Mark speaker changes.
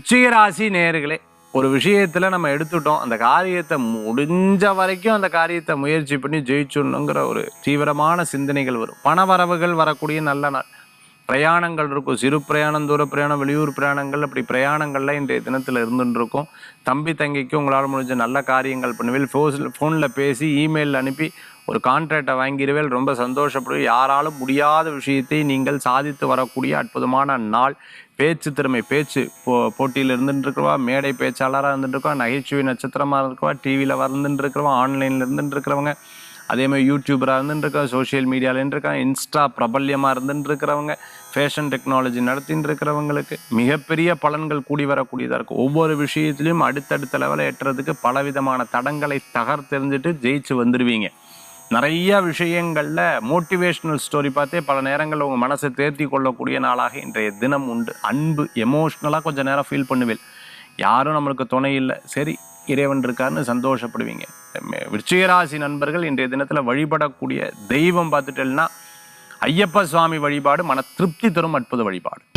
Speaker 1: விருச்சிகராசி நேயர்களே, ஒரு விஷயத்துல நம்ம எடுத்துட்டோம், அந்த காரியத்தை முடிஞ்ச வரைக்கும் அந்த காரியத்தை முயற்சி பண்ணி ஜெயிச்சுடணுங்கிற ஒரு தீவிரமான சிந்தனைகள் வரும். பண வரவுகள் வரக்கூடிய நல்ல நாள். பிரயாணங்கள் இருக்கும், சிறு பிரயாணம், தூர பிரயாணம், வெளியூர் பிரயாணங்கள், அப்படி பிரயாணங்கள்ல இன்றைய தினத்தில் இருந்துட்டு இருக்கும். தம்பி தங்கைக்கு உங்களால் முடிஞ்ச நல்ல காரியங்கள் பண்ணுவேல். ஃபோனில் பேசி இமெயில் அனுப்பி ஒரு கான்ட்ராக்டை வாங்கிடுவேல். ரொம்ப சந்தோஷப்படுவேன். யாராலும் முடியாத விஷயத்தை நீங்கள் சாதித்து வரக்கூடிய அற்புதமான நாள். பேச்சு திறமை, பேச்சு போட்டியில் இருந்துட்டு இருக்கிறவா, மேடை பேச்சாளராக இருந்துட்டு இருக்கவா, நகைச்சுவை நட்சத்திரமாக இருக்கவா, டிவியில் வந்துட்டு இருக்கிறவா, ஆன்லைனில் இருந்துட்டு இருக்கிறவங்க, அதே மாதிரி யூடியூபராக இருந்துட்டு இருக்கா, சோஷியல் மீடியாவில் இருக்காங்க, இன்ஸ்டா பிரபல்யமாக இருந்துட்டு இருக்கிறவங்க, ஃபேஷன் டெக்னாலஜி நடத்தின்னு இருக்கிறவங்களுக்கு மிகப்பெரிய பலன்கள் கூடி வரக்கூடியதாக இருக்கும். ஒவ்வொரு விஷயத்திலையும் அடுத்தடுத்த லெவலை எட்டுறதுக்கு பலவிதமான தடங்களை தகர்த்தெறிஞ்சிட்டு ஜெயிச்சு வந்துடுவீங்க. நிறைய விஷயங்களில் மோட்டிவேஷ்னல் ஸ்டோரி பார்த்தே பல நேரங்களில் உங்கள் மனசை தேர்த்தி கொள்ளக்கூடிய நாளாக இன்றைய தினம் உண்டு. அன்பு எமோஷ்னலாக கொஞ்சம் நேரம் ஃபீல் பண்ணுவேன். யாரும் நம்மளுக்கு துணை இல்லை, சரி இறைவன் இருக்காருன்னு சந்தோஷப்படுவீங்க. விருச்சிகராசி நண்பர்கள் இன்றைய தினத்தில் வழிபடக்கூடிய தெய்வம் பார்த்துட்டேன்னா ஐயப்ப சுவாமி வழிபாடு மன திருப்தி தரும் அற்புத வழிபாடு.